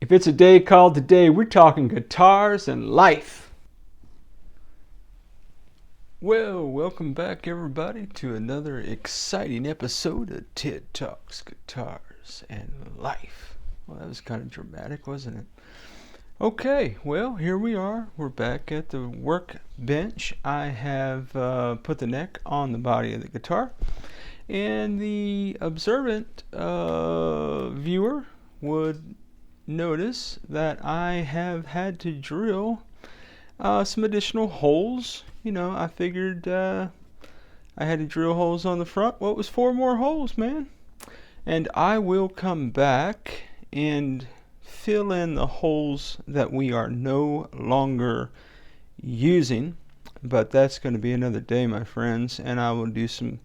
If it's a day called today, we're talking guitars and life. Well, welcome back everybody to another exciting episode of Ted Talks Guitars and Life. Well, that was kind of dramatic, wasn't it? Okay, well, here we are. We're back at the workbench. I have put the neck on the body of the guitar, and the observant viewer would notice that I have had to drill some additional holes. You know, I figured I had to drill holes on the front. Well, it was 4 more holes, man. And I will come back and fill in the holes that we are no longer using. But that's going to be another day, my friends. And I will do some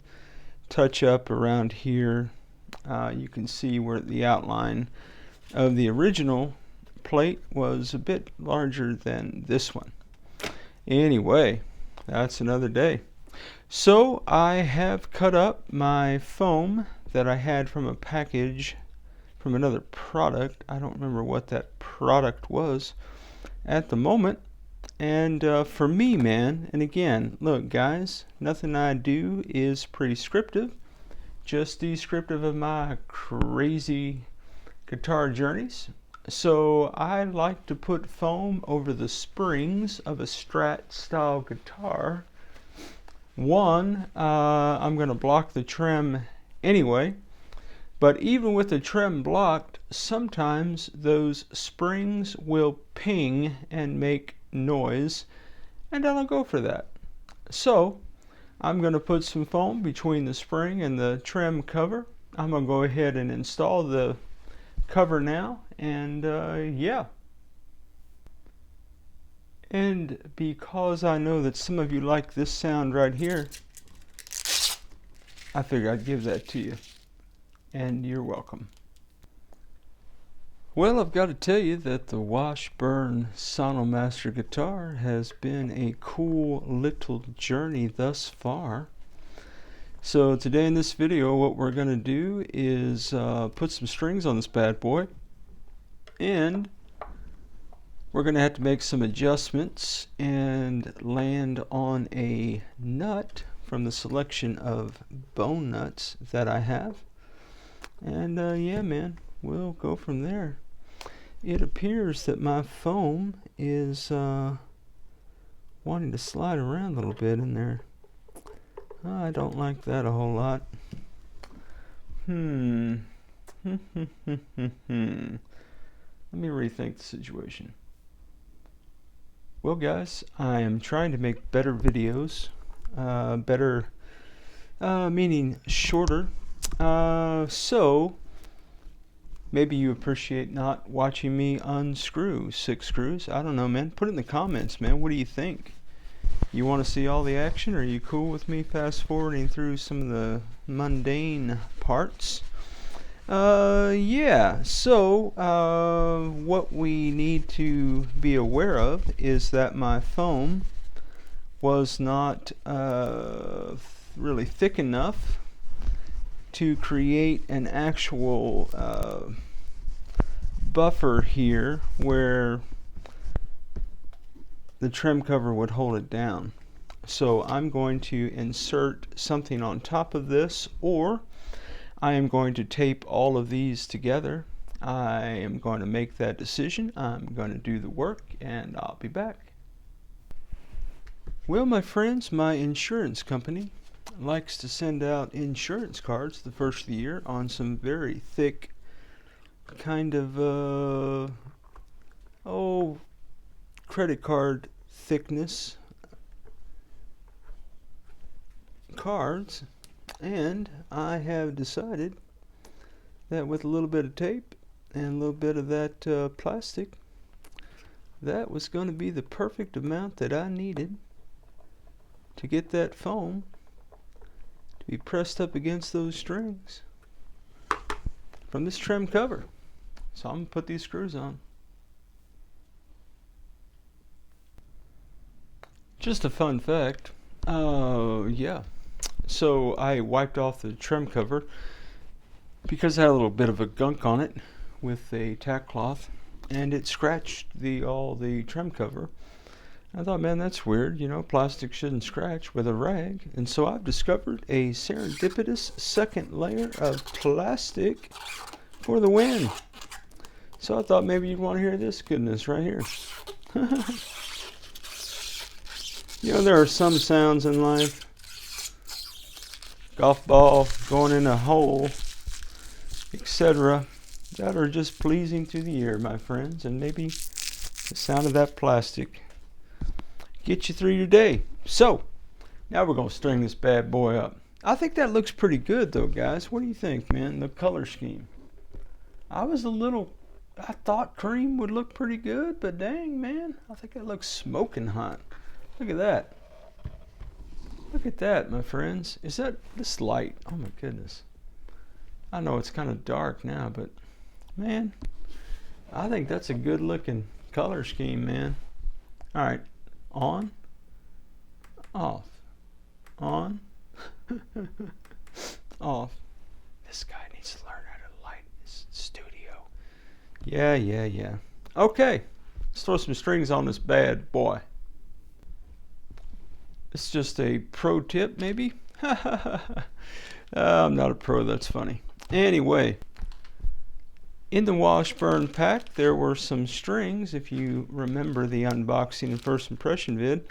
touch up around here. You can see where the outline of the original plate was a bit larger than this one. Anyway, that's another day. So I have cut up my foam that I had from a package from another product. I don't remember what that product was at the moment. And for me, man, and again, look guys, nothing I do is prescriptive, just descriptive of my crazy guitar journeys. So I like to put foam over the springs of a Strat style guitar. One, I'm going to block the trem anyway, but even with the trem blocked, sometimes those springs will ping and make noise, and I don't go for that. So I'm going to put some foam between the spring and the trem cover. I'm going to go ahead and install the cover now, and yeah. And because I know that some of you like this sound right here, I figured I'd give that to you, and you're welcome. Well, I've got to tell you that the Washburn Sonomaster guitar has been a cool little journey thus far. So today in this video, what we're going to do is put some strings on this bad boy, and we're going to have to make some adjustments and land on a nut from the selection of bone nuts that I have. And yeah, man, we'll go from there. It appears that my foam is wanting to slide around a little bit in there. I don't like that a whole lot. Let me rethink the situation. Well guys, I am trying to make better videos. Better meaning shorter. So maybe you appreciate not watching me unscrew 6 screws. I don't know, man. Put it in the comments, man. What do you think? You want to see all the action, or are you cool with me fast forwarding through some of the mundane parts? Yeah, so what we need to be aware of is that my foam was not really thick enough to create an actual buffer here where the trim cover would hold it down. So I'm going to insert something on top of this, or I am going to tape all of these together. I am going to make that decision. I'm going to do the work, and I'll be back. Well, my friends, my insurance company likes to send out insurance cards the first of the year on some very thick kind of credit card thickness cards, and I have decided that with a little bit of tape and a little bit of that plastic, that was going to be the perfect amount that I needed to get that foam to be pressed up against those strings from this trim cover. So I'm going to put these screws on. Just a fun fact, yeah, so I wiped off the trim cover because it had a little bit of a gunk on it with a tack cloth. and it scratched all the trim cover. I thought, man, that's weird. You know, plastic shouldn't scratch with a rag. And so I've discovered a serendipitous second layer of plastic for the win. So I thought maybe you'd want to hear this goodness right here. You know, there are some sounds in life, golf ball going in a hole, etc., that are just pleasing to the ear, my friends. And maybe the sound of that plastic get you through your day. So now we're going to string this bad boy up. I think that looks pretty good though, guys. What do you think, man? The color scheme. I thought cream would look pretty good, but dang, man, I think it looks smoking hot. Look at that. Look at that, my friends. Is that this light? Oh my goodness. I know it's kind of dark now, but man, I think that's a good looking color scheme, man. All right. On, off, on, off. This guy needs to learn how to light his studio. Yeah. Okay, let's throw some strings on this bad boy. It's just a pro tip, maybe? I'm not a pro, that's funny. Anyway, in the Washburn pack, there were some strings, if you remember the unboxing and first impression vid.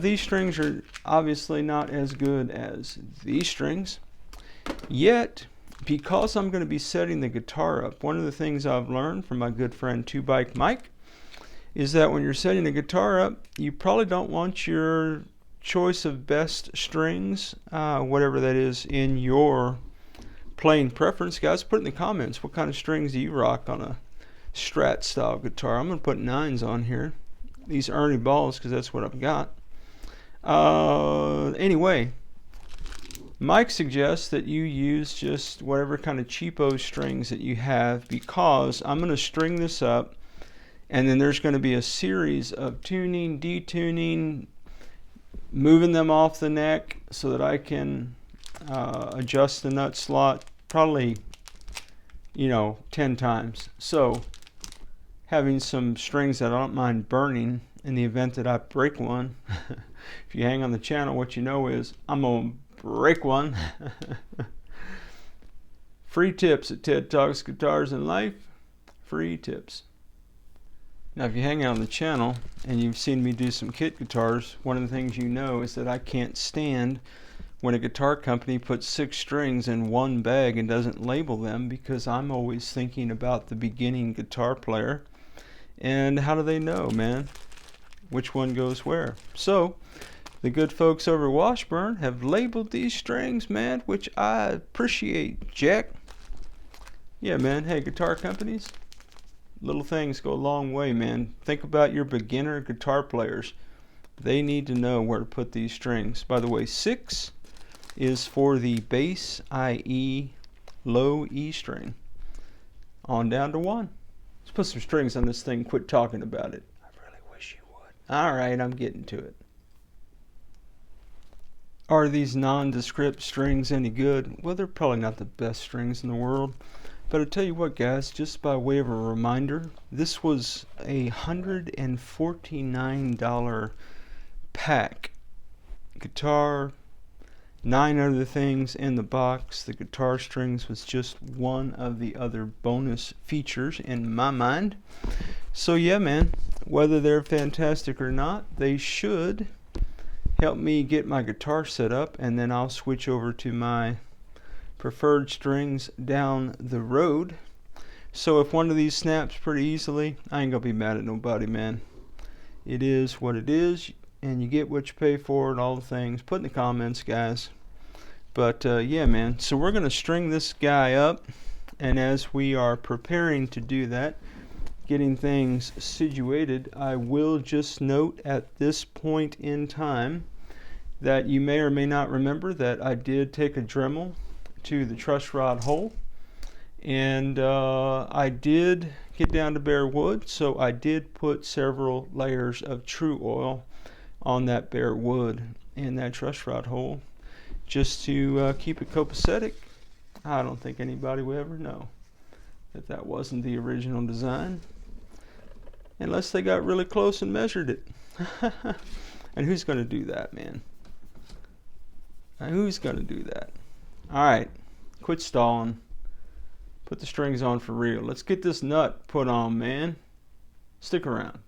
These strings are obviously not as good as these strings. Yet, because I'm going to be setting the guitar up, one of the things I've learned from my good friend 2Bike Mike is that when you're setting the guitar up, you probably don't want your choice of best strings, whatever that is, in your playing preference. Guys, put in the comments what kind of strings do you rock on a Strat style guitar. I'm going to put 9s on here, these Ernie balls, because that's what I've got. Anyway, Mike suggests that you use just whatever kind of cheapo strings that you have, because I'm going to string this up and then there's going to be a series of tuning, detuning, moving them off the neck so that I can adjust the nut slot probably 10 times. So having some strings that I don't mind burning in the event that I break one. If you hang on the channel, what you know is I'm gonna break one. Free tips at TED Talks Guitars and Life. Free tips. Now, if you hang out on the channel and you've seen me do some kit guitars, one of the things you know is that I can't stand when a guitar company puts 6 strings in one bag and doesn't label them, because I'm always thinking about the beginning guitar player. And how do they know, man, which one goes where? So, the good folks over at Washburn have labeled these strings, man, which I appreciate, Jack. Yeah, man. Hey, guitar companies, little things go a long way, man. Think about your beginner guitar players. They need to know where to put these strings. By the way, 6 is for the bass, i.e. low E string, on down to 1. Let's put some strings on this thing, quit talking about it. I really wish you would. Alright, I'm getting to it. Are these nondescript strings any good? Well, they're probably not the best strings in the world. But I'll tell you what, guys, just by way of a reminder, this was a $149 pack. Guitar, 9 other things in the box. The guitar strings was just one of the other bonus features in my mind. So yeah, man, whether they're fantastic or not, they should help me get my guitar set up, and then I'll switch over to my preferred strings down the road. So if one of these snaps pretty easily, I ain't gonna be mad at nobody, man. It is what it is, and you get what you pay for and all the things. Put in the comments, guys. But yeah, man, so we're gonna string this guy up, and as we are preparing to do that, getting things situated, I will just note at this point in time that you may or may not remember that I did take a Dremel to the truss rod hole, and I did get down to bare wood, so I did put several layers of true oil on that bare wood in that truss rod hole, just to keep it copacetic. I don't think anybody will ever know that that wasn't the original design. unless they got really close and measured it. And who's going to do that, man? Who's going to do that? All right, quit stalling. Put the strings on for real. Let's get this nut put on, man. Stick around.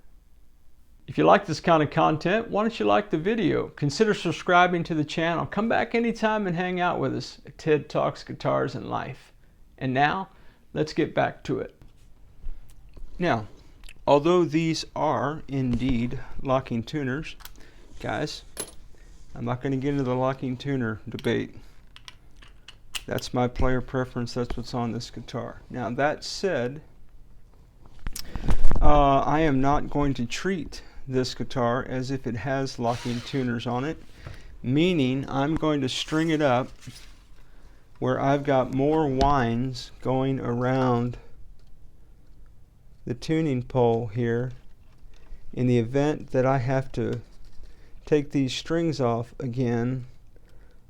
If you like this kind of content, why don't you like the video? Consider subscribing to the channel. Come back anytime and hang out with us at TED Talks Guitars and Life. And now, let's get back to it. Now, although these are indeed locking tuners, guys, I'm not going to get into the locking tuner debate. That's my player preference. That's what's on this guitar. Now, that said, I am not going to treat this guitar as if it has locking tuners on it, meaning I'm going to string it up where I've got more winds going around the tuning pole here in the event that I have to take these strings off again.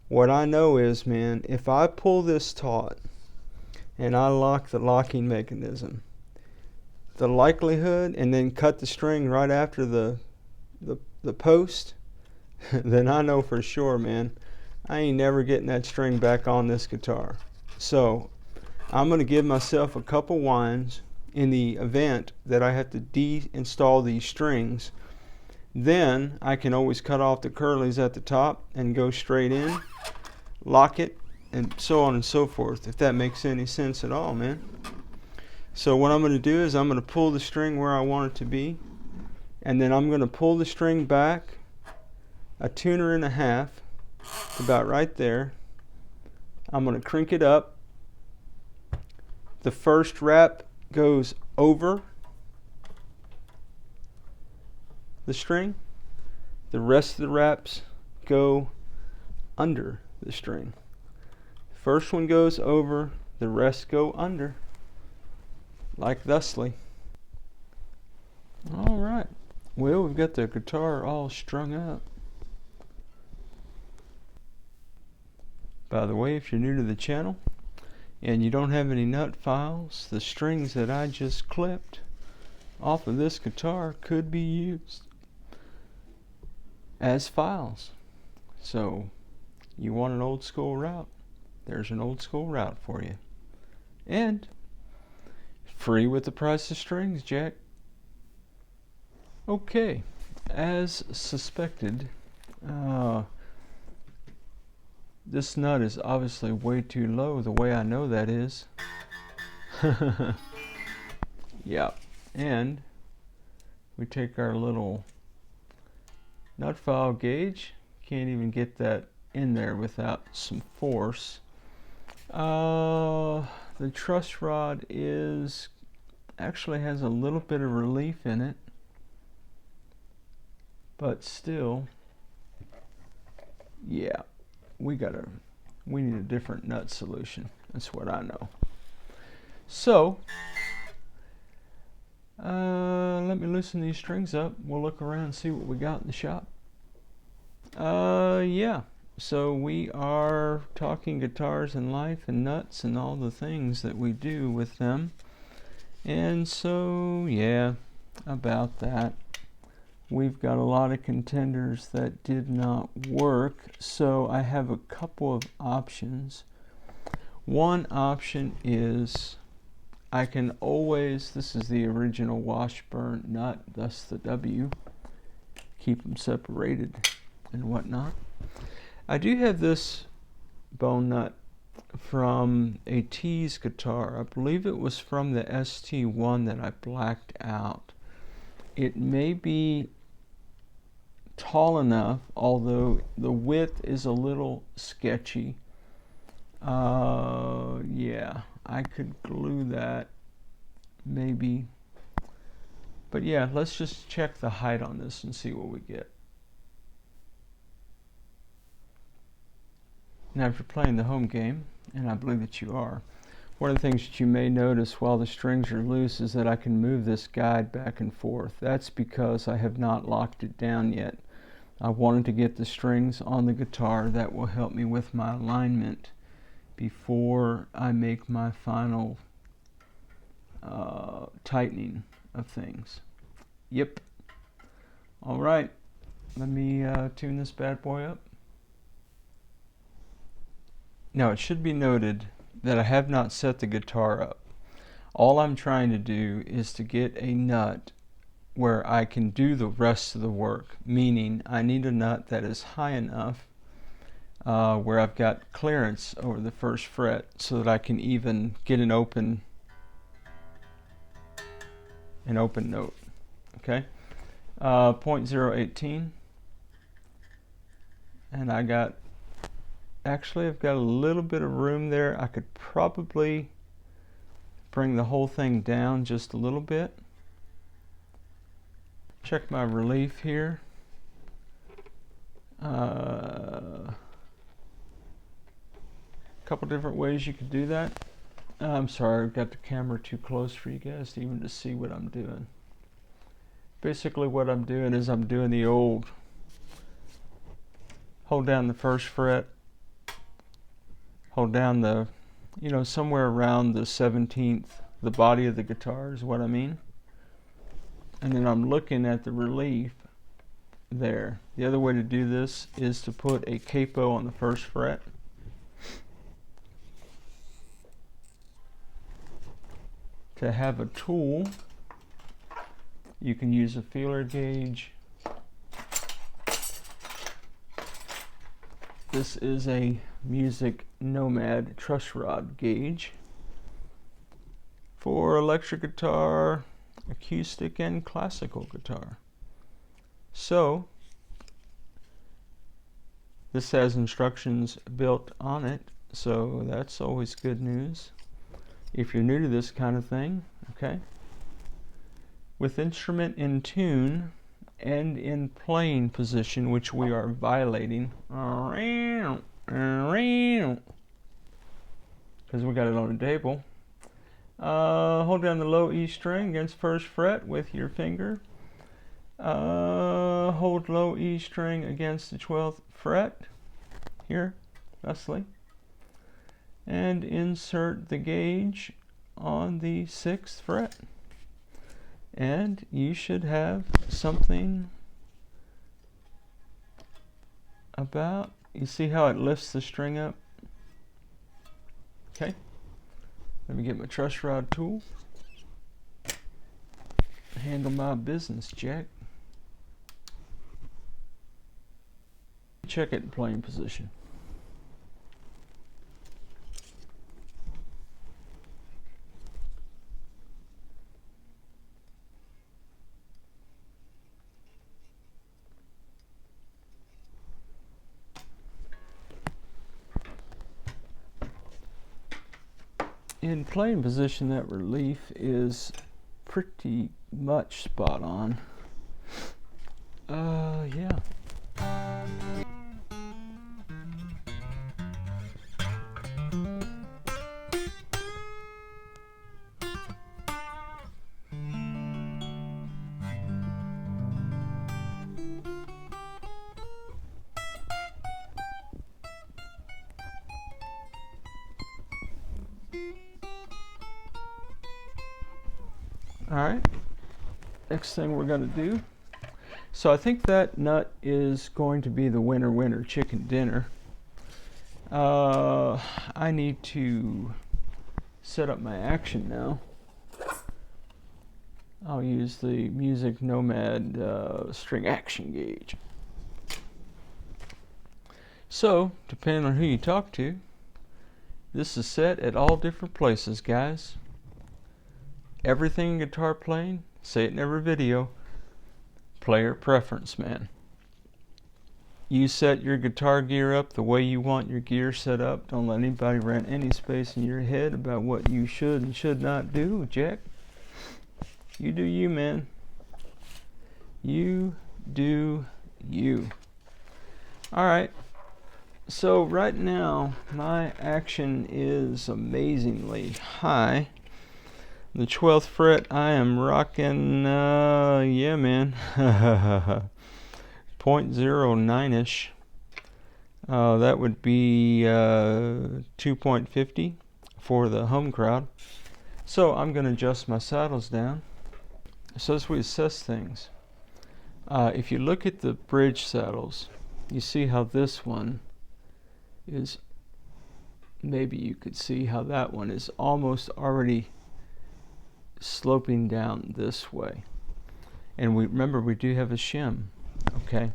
What I know is, man, if I pull this taut and I lock the locking mechanism, the likelihood, and then cut the string right after the post, then I know for sure, man, I ain't never getting that string back on this guitar. So I'm going to give myself a couple winds in the event that I have to deinstall these strings. Then I can always cut off the curlies at the top and go straight in, lock it, and so on and so forth, if that makes any sense at all, man. So what I'm going to do is I'm going to pull the string where I want it to be, and then I'm going to pull the string back a tuner and a half, about right there. I'm going to crank it up. The first wrap goes over the string. The rest of the wraps go under the string. First one goes over, the rest go under, like thusly. All right, well, we've got the guitar all strung up. By the way, if you're new to the channel and you don't have any nut files, the strings that I just clipped off of this guitar could be used as files. So you want an old school route, there's an old school route for you. And free with the price of strings, Jack. Okay, as suspected, this nut is obviously way too low. The way I know that is, yeah, and we take our little nut file gauge. Can't even get that in there without some force. The truss rod actually has a little bit of relief in it, but still, yeah, we need a different nut solution. That's what I know. So let me loosen these strings up. We'll look around and see what we got in the shop. Yeah, so we are talking guitars and life and nuts and all the things that we do with them. And so, yeah, about that. We've got a lot of contenders that did not work, so I have a couple of options. One option is I can always, this is the original Washburn nut, thus the W, keep them separated and whatnot. I do have this bone nut from a Tease guitar. I believe it was from the ST1 that I blacked out. It may be tall enough, although the width is a little sketchy. Yeah, I could glue that maybe. But yeah, let's just check the height on this and see what we get. Now, if you're playing the home game, and I believe that you are, one of the things that you may notice while the strings are loose is that I can move this guide back and forth. That's because I have not locked it down yet. I wanted to get the strings on the guitar. That will help me with my alignment before I make my final tightening of things. Yep. All right. Let me tune this bad boy up. Now it should be noted that I have not set the guitar up. All I'm trying to do is to get a nut where I can do the rest of the work, meaning I need a nut that is high enough where I've got clearance over the first fret so that I can even get an open note. Okay, 0.018, and I've got a little bit of room there. I could probably bring the whole thing down just a little bit. Check my relief here. Couple different ways you could do that. I'm sorry, I've got the camera too close for you guys to even to see what I'm doing. Basically what I'm doing is I'm doing the old hold down the first fret, hold down the, somewhere around the 17th, the body of the guitar is what I mean. And then I'm looking at the relief there. The other way to do this is to put a capo on the first fret. To have a tool, you can use a feeler gauge. This is a MusicNomad truss rod gauge for electric guitar, acoustic, and classical guitar. So this has instructions built on it, so that's always good news if you're new to this kind of thing. Okay, with instrument in tune and in playing position, which we are violating because we got it on the table. Hold down the low E string against first fret with your finger. Hold low E string against the 12th fret here, thusly, and insert the gauge on the 6th fret, and you should have something about, you see how it lifts the string up? Okay, let me get my truss rod tool, handle my business, Jack. Check it in playing position. In playing position, that relief is pretty much spot on. Yeah. Alright, next thing we're going to do, so I think that nut is going to be the winner chicken dinner. I need to set up my action now. I'll use the MusicNomad string action gauge. So, depending on who you talk to, this is set at all different places, guys. Everything in guitar playing, say it in every video, player preference, man. You set your guitar gear up the way you want your gear set up. Don't let anybody rent any space in your head about what you should and should not do, Jack. You do you, man. You do you. Alright, so right now my action is amazingly high. The 12th fret, I am rocking, yeah, man, 0.09-ish. That would be 2.50 for the home crowd. So I'm going to adjust my saddles down So as we assess things, if you look at the bridge saddles, you see how this one is, maybe you could see how that one is almost already sloping down this way. And we remember we do have a shim, okay?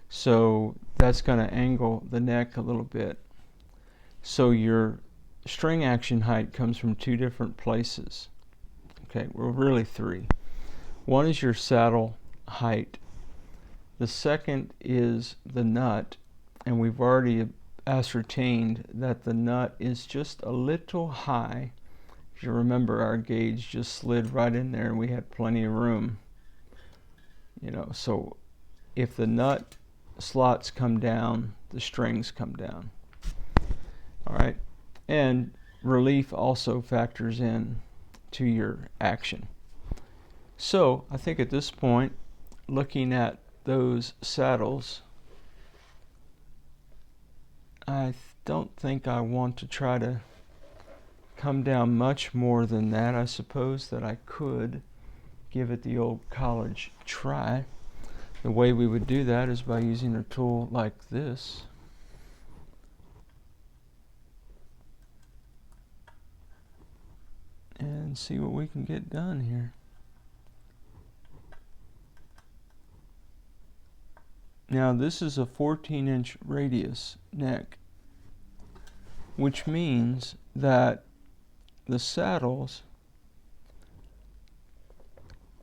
So that's going to angle the neck a little bit. So your string action height comes from two different places. Okay, well, really three. One is your saddle height. The second is the nut, and we've already ascertained that the nut is just a little high. If you remember, our gauge just slid right in there and we had plenty of room. You know, so if the nut slots come down, the strings come down. All right, and relief also factors in to your action. So I think at this point, looking at those saddles, I don't think I want to try to come down much more than that. I suppose that I could give it the old college try. The way we would do that is by using a tool like this. And see what we can get done here. Now this is a 14-inch radius neck, which means that the saddles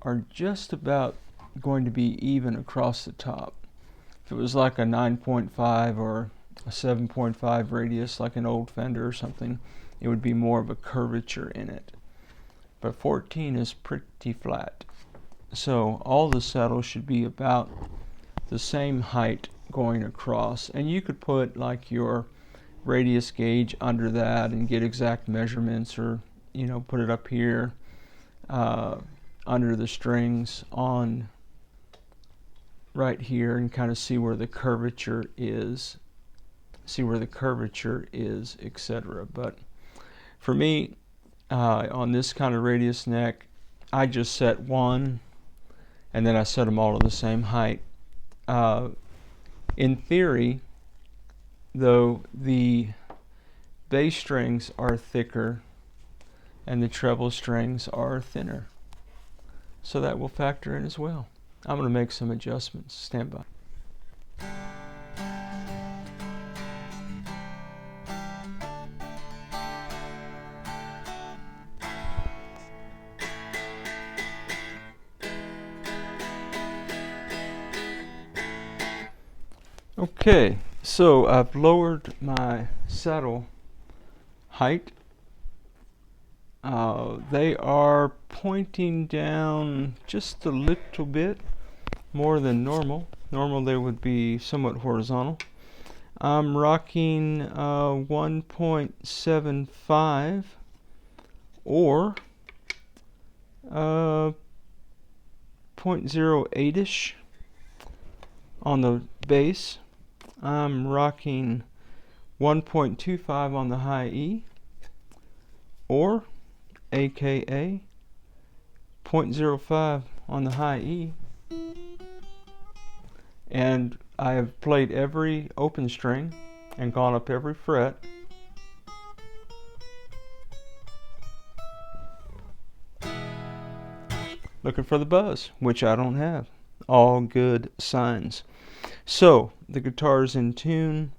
are just about going to be even across the top. If it was like a 9.5 or a 7.5 radius, like an old Fender or something, it would be more of a curvature in it. But 14 is pretty flat. So all the saddles should be about the same height going across. And you could put like your radius gauge under that and get exact measurements, or you know, put it up here under the strings on right here and kind of see where the curvature is, etc. But for me, on this kind of radius neck, I just set one and then I set them all to the same height. In theory, though, the bass strings are thicker and the treble strings are thinner, so that will factor in as well. I'm going to make some adjustments. Stand by. Okay, so I've lowered my saddle height. They are pointing down just a little bit more than normal. Normal they would be somewhat horizontal. I'm rocking 1.75 or 0.08ish on the bass. I'm rocking 1.25 on the high E, or aka 0.05 on the high E. And I have played every open string and gone up every fret. Looking for the buzz, which I don't have. All good signs. So the guitar's in tune.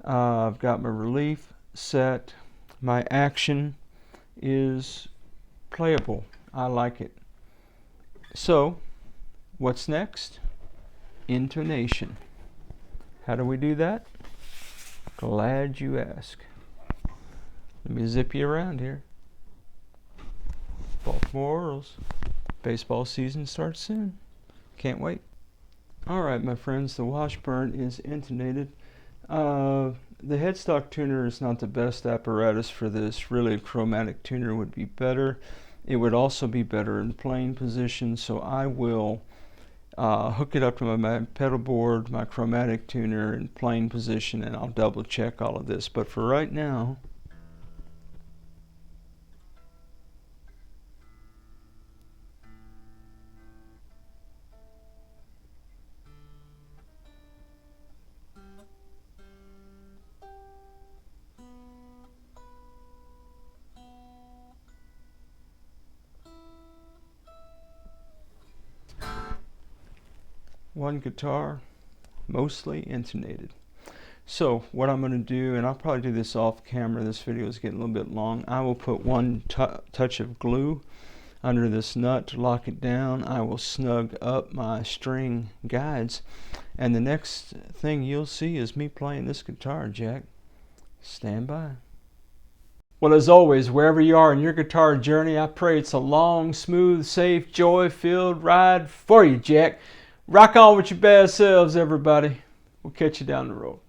I've got my relief set. My action is playable. I like it. So what's next? Intonation. How do we do that? Glad you ask. Let me zip you around here. Baltimore Orioles. Baseball season starts soon. Can't wait. Alright, my friends, the Washburn is intonated. The headstock tuner is not the best apparatus for this. Really, a chromatic tuner would be better. It would also be better in playing position, so I will hook it up to my pedal board, my chromatic tuner in playing position, and I'll double check all of this. But for right now, one guitar, mostly intonated. So what I'm going to do, and I'll probably do this off camera, this video is getting a little bit long, I will put one touch of glue under this nut to lock it down. I will snug up my string guides, and the next thing you'll see is me playing this guitar jack. Stand by. Well, as always, wherever you are in your guitar journey, I pray it's a long, smooth, safe, joy-filled ride for you, Jack. Rock on with your bad selves, everybody. We'll catch you down the road.